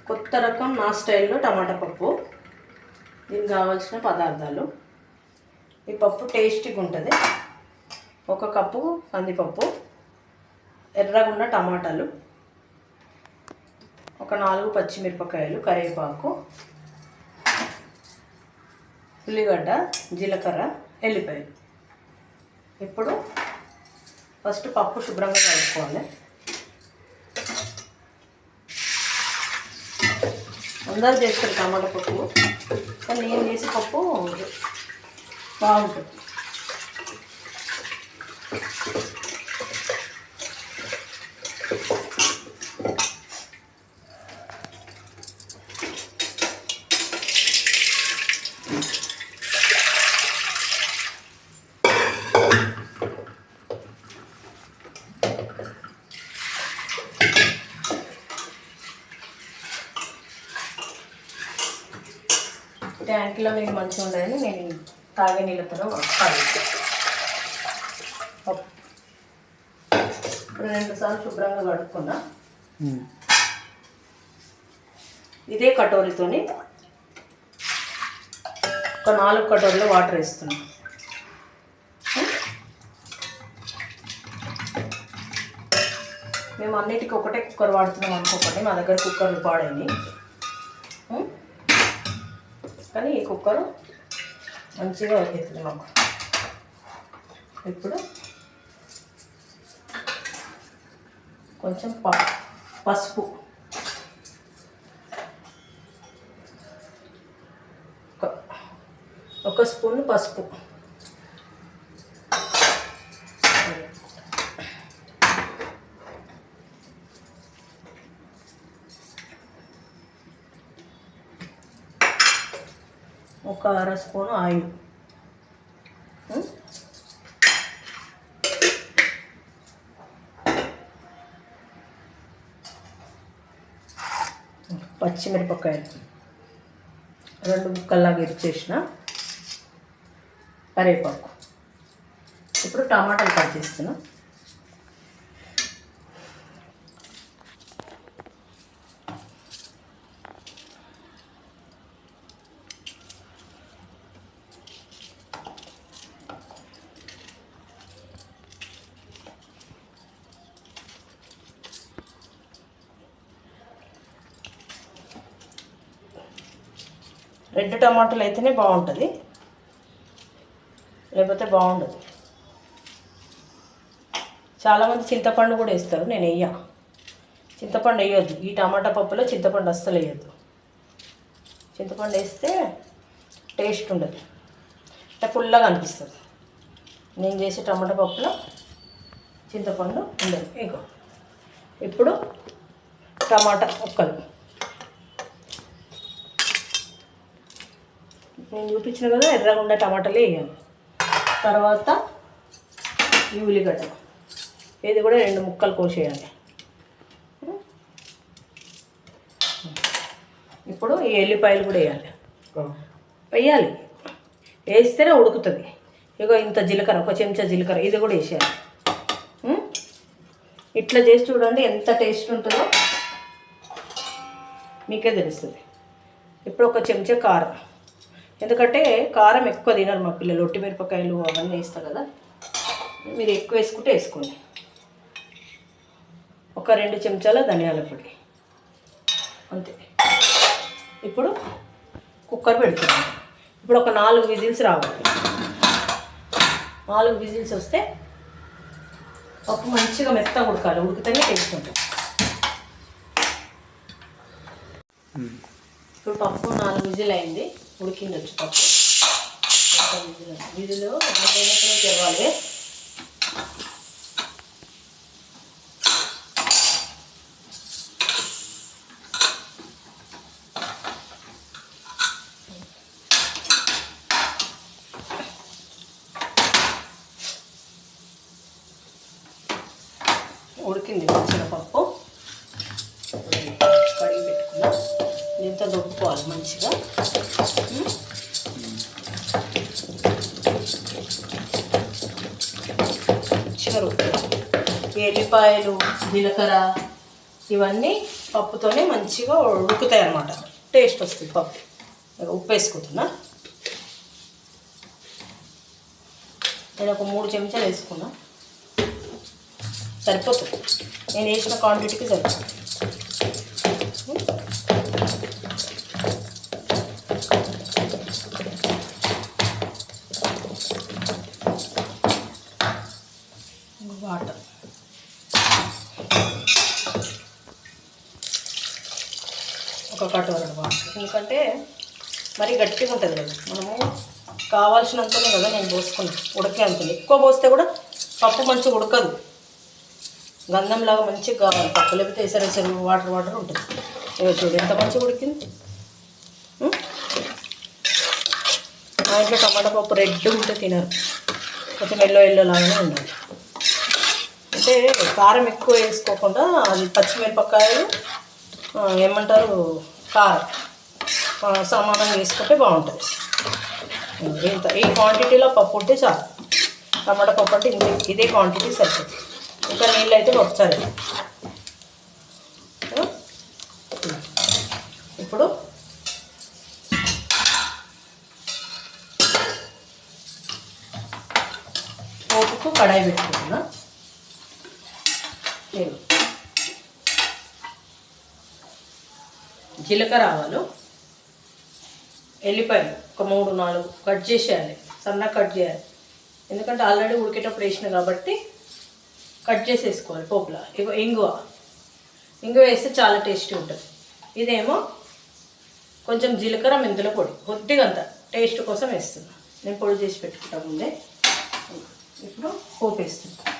కొత్త రకం నా స్టైల్లో టమాటా పప్పు. దీనికి కావాల్సిన పదార్థాలు: ఈ పప్పు టేస్టీగా ఉంటుంది. 1 కప్పు కందిపప్పు, ఎర్రగున్న టమాటాలు, ఒక 4 పచ్చిమిరపకాయలు, కరివేపాకు, ఉల్లిగడ్డ, జీలకర్ర, ఎల్లిపాయలు. ఇప్పుడు ఫస్ట్ పప్పు శుభ్రంగా కలుపుకోవాలి. అందరూ చేస్తారు టమాటా పప్పు, కానీ నేను చేసే పప్పు బాగుంటుంది. ట్యాంక్లో నీళ్ళు మంచిగా ఉన్నాయని నేను తాగే నీళ్ళతో ఇప్పుడు 2 సార్లు శుభ్రంగా కడుక్కున్నా. ఇదే కటోరితోని ఒక 4 కటోరీలు వాటర్ వేస్తున్నా. మేము అన్నిటికీ ఒకటే కుక్కర్ వాడుతున్నాం అనుకోకండి, మా దగ్గర కుక్కర్లు పాడైంది. కానీ ఈ కుక్కర్ మంచిగా అవుతుంది మాకు. ఇప్పుడు కొంచెం పసుపు, ఒక స్పూన్ పసుపు, ఒక 1/2 స్పూన్ ఆయిల్, పచ్చిమిరపకాయలు 2 ముక్కల్లాగా ఇచ్చేసిన, కరివేపాకు. ఇప్పుడు టమాటాలు కట్ చేస్తున్నా. రెడ్ టమాటాలు అయితేనే బాగుంటుంది, లేకపోతే బాగుండదు. చాలామంది చింతపండు కూడా వేస్తారు, నేను వేయ. చింతపండు వేయొద్దు ఈ టమాటా పప్పులో, చింతపండు అస్సలు వేయద్దు. చింతపండు వేస్తే టేస్ట్ ఉండదు, అంటే పుల్లగా అనిపిస్తుంది. నేను చేసే టమాటా పప్పులో చింతపండు ఉండదు. ఇగో ఇప్పుడు టమాటా ముక్కలు నేను చూపించిన కదా, ఎర్రగుండ టమాటాలు వేయాలి. తర్వాత ఈ ఉల్లిగడ్డ, ఇది కూడా 2 ముక్కలు కోసేయాలి. ఇప్పుడు ఈ ఎల్లిపాయలు కూడా వేయాలి. వేస్తేనే ఉడుకుతుంది. ఇగో ఇంత జీలకర్ర, 1 చెంచా జీలకర్ర, ఇది కూడా వేసేయాలి. ఇట్లా చేసి చూడండి ఎంత టేస్ట్ ఉంటుందో మీకే తెలుస్తుంది. ఇప్పుడు 1 చెంచా కారం, ఎందుకంటే కారం ఎక్కువ తినరు మా పిల్లలు, ఒట్టి మిరపకాయలు అవన్నీ వేస్తారు కదా, మీరు ఎక్కువ వేసుకుంటే వేసుకోండి. ఒక 2 చెంచాల ధనియాల పొడి, అంతే. ఇప్పుడు కుక్కర్ పెడుతున్నాను. ఇప్పుడు ఒక 4 విజిల్స్ రావాలి. 4 విజిల్స్ వస్తే పప్పు మంచిగా మెత్తగా ఉడకాలి, ఉడికితేనే టేస్ట్ ఉంటుంది. ఇప్పుడు పప్పు 4 విజిల్ అయింది, ఉడికింది వచ్చి పప్పు. విజిల్ తెరవాలి. ఉడికింది మంచిగా పప్పు, కడిగి పెట్టుకున్నా. దీంతో దొప్పుకోవాలి మంచిగా. మంచిగా రుబ్బు. ఎల్లిపాయలు, జీలకర్ర, ఇవన్నీ పప్పుతోనే మంచిగా ఉడుకుతాయి అన్నమాట, టేస్ట్ వస్తుంది పప్పు. ఉప్పు వేసుకుంటున్నా. నేను ఒక 3 చెంచాలు వేసుకున్నా, సరిపోతుంది. నేను వేసిన క్వాంటిటీకి సరిపోతుంది. వాటర్ ఒక కటోర వాటర్, ఎందుకంటే మరీ గట్టిగా ఉంటుంది కదా, మనము కావాల్సినంతనే కదా నేను పోసుకున్నాను. ఉడికే అంతనే, ఎక్కువ పోస్తే కూడా పప్పు మంచిగా ఉడకదు, గంధంలాగా మంచిగా కావాలి పప్పు. లేకపోతే ఎసరు వాటర్ వాటర్ ఉంటుంది. చూడు ఎంత మంచిగా ఉడికింది. మా ఇంట్లో టమాటా పప్పు రెడ్ ఉంటే తినరు, కొంచెం ఎల్లో లాగానే ఉండాలి. అంటే కారం ఎక్కువ వేసుకోకుండా, అది పచ్చిమిరపకాయలు ఏమంటారు కారం సమానంగా వేసుకుంటే బాగుంటుంది. ఇంత ఈ క్వాంటిటీలో పప్పు ఉంటే చాలు. టమాటా పప్పు అంటే ఇదే క్వాంటిటీ సరిపోతుంది. ఇంకా నీళ్ళు అయితే ఒకసారి. ఇప్పుడు పోపుకు కడాయి పెట్టుకుంటున్నా. జీలకర్ర ఆవాలు, ఎల్లిపాయలు ఒక 3-4 కట్ చేసేయాలి, సన్నగా కట్ చేయాలి. ఎందుకంటే ఆల్రెడీ ఉడికేటప్పుడు వేసిన కాబట్టి కట్ చేసేసుకోవాలి. పోపులా ఇంగువ వేస్తే చాలా టేస్టీ ఉంటుంది. ఇదేమో కొంచెం జీలకర్ర మెంతుల పొడి, కొద్దిగా అంత టేస్ట్ కోసం వేస్తున్నాను. నేను పొడి చేసి పెట్టుకుంటా ముందే. ఇప్పుడు పోపు వేస్తున్నాను.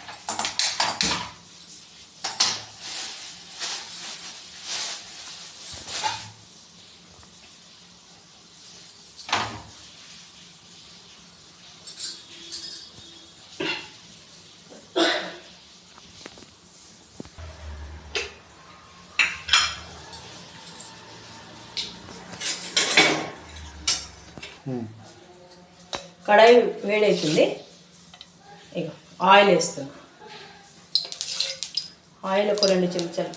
కడాయి వేడవుతుంది. ఇక ఆయిల్ వేస్తున్నా. ఆయిల్ ఒక 2 చెంచాలు,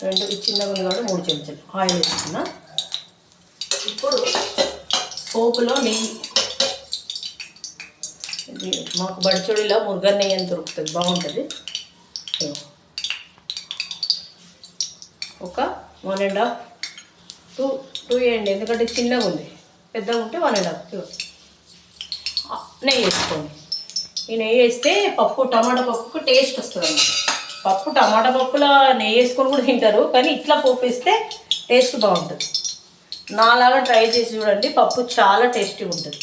2 చిన్నగా ఉంది కాబట్టి 3 చెంచాలు ఆయిల్ వేస్తున్నా. ఇప్పుడు పోపులో నెయ్యి, మాకు బడిచోడిలో మురుగన్ నెయ్యి అని దొరుకుతుంది, బాగుంటుంది. ఒక 1.5 2 వేయండి, ఎందుకంటే చిన్నగా ఉంది. పెద్దగా ఉంటే 1.5 నెయ్యి వేసుకోండి. ఈ నెయ్యి వేస్తే పప్పు టమాటా పప్పుకు టేస్ట్ వస్తుంది అన్నమాట. పప్పు టమాటా పప్పులో నెయ్యి వేసుకొని కూడా తింటారు, కానీ ఇట్లా పోపు వేస్తే టేస్ట్ బాగుంటుంది. నాలాగా ట్రై చేసి చూడండి, పప్పు చాలా టేస్టీగా ఉంటుంది.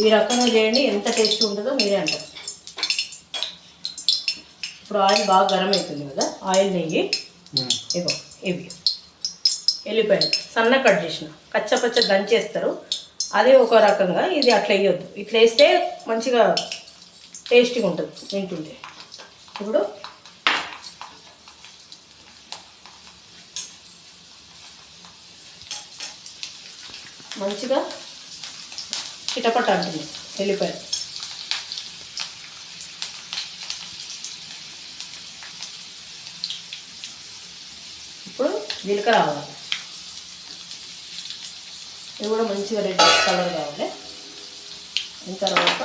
ఈ రకంగా చేయండి, ఎంత టేస్టీ ఉంటుందో మీరే అంటారు. ఇప్పుడు ఆయిల్ బాగా గరం అవుతుంది కదా, ఆయిల్ నెయ్యి ఇవి ఎల్లిపాయలు సన్న కట్ చేసిన, కచ్చపచ్చ దంచేస్తారు, అదే ఒక రకంగా. ఇది అట్లా వేయొద్దు, ఇట్లా వేస్తే మంచిగా టేస్టీగా ఉంటుంది తింటుంటే. ఇప్పుడు మంచిగా చిటపట అంటుంది ఎల్లిపాయలు. ఇప్పుడు జీలకర్ర ఆవాలు, ఇవి కూడా మంచిగా రెడ్ కలర్ కావాలి. అయిన తర్వాత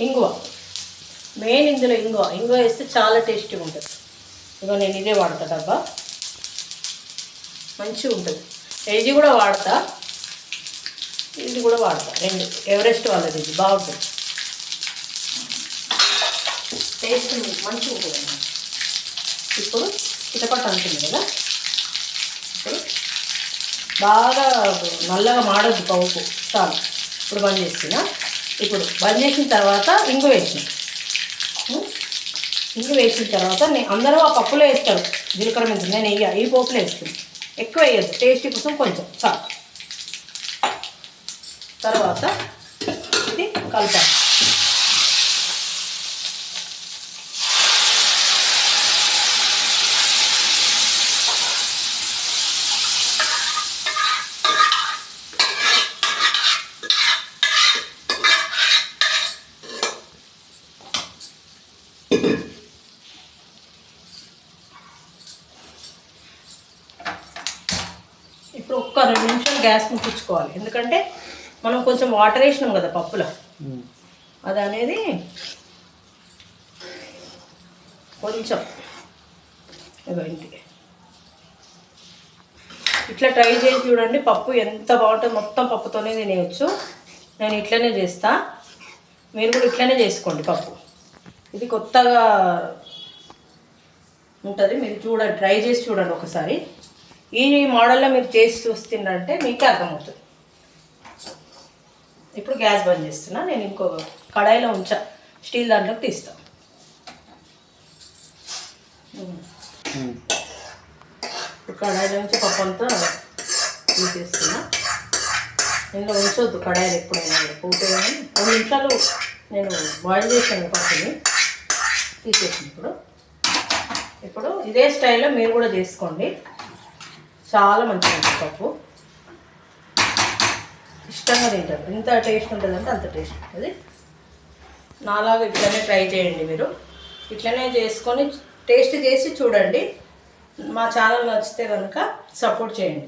ఇంగువ, మెయిన్ ఇందులో ఇంగువ వేస్తే చాలా టేస్టీగా ఉంటుంది. ఇగో నేను ఇదే వాడతా, డబ్బా మంచిగా ఉంటుంది. ఇది కూడా వాడతా, ఇది కూడా వాడతా, 2 ఎవరెస్ట్ వాళ్ళది, ఇది బాగుంటుంది, టేస్ట్ మంచిగా ఉంటుంది అన్నమాట. ఇప్పుడు చిటపట అంటుంది కదా, ఇప్పుడు బాగా నల్లగా మాడొద్దు పప్పు, చాలు. ఇప్పుడు బంద్ చేస్తున్నా. ఇప్పుడు బంద్ చేసిన తర్వాత ఇంగు వేసిన తర్వాత అందరూ ఆ పప్పులో వేస్తారు జీలకర్ర మెంతులు, నేను వేయ, ఈ పోపులో వేస్తాను. ఎక్కువ వేయద్దు, టేస్ట్ కోసం కొంచెం చాలు. తర్వాత ఇది కలపాలి. ఒక్క 2 నిమిషాలు గ్యాస్ ముట్టించుకోవాలి. ఎందుకంటే మనం కొంచెం వాటర్ వేసినాం కదా పప్పులో, అది అనేది కొంచెం ఇంటికి ఇట్లా ట్రై చేసి చూడండి. పప్పు ఎంత బాగుంటుంది, మొత్తం పప్పుతోనే తినేయచ్చు. నేను ఇట్లనే చేస్తా, మీరు కూడా ఇట్లనే చేసుకోండి. పప్పు ఇది కొత్తగా ఉంటుంది, మీరు చూడండి, ట్రై చేసి చూడండి ఒకసారి. ఈ మోడల్లో మీరు చేసి చూస్తుందంటే మీకే అర్థమవుతుంది. ఇప్పుడు గ్యాస్ బంద్ చేస్తున్నా. నేను ఇంకో కడాయిలో ఉంచా, స్టీల్ దాంట్లోకి తీస్తాను. కడాయిలో నుంచి పప్పు అంతా తీసేస్తున్నా. ఇందులో ఉంచొద్దు కడాయిలు ఎప్పుడైనా, పోతే కానీ 2 నిమిషాలు నేను బాయిల్ చేశాను పప్పుని, తీసేసాను. ఇప్పుడు ఇదే స్టైల్లో మీరు కూడా చేసుకోండి, చాలా మంచిగా ఉంటుంది. పప్పు ఇష్టంగా తింటారు, ఎంత టేస్ట్ ఉంటుందంటే అంత టేస్ట్ ఉంటుంది. నాలాగా ఇట్లనే ట్రై చేయండి, మీరు ఇట్లనే చేసుకొని టేస్ట్ చేసి చూడండి. మా ఛానల్ నచ్చితే కనుక సపోర్ట్ చేయండి.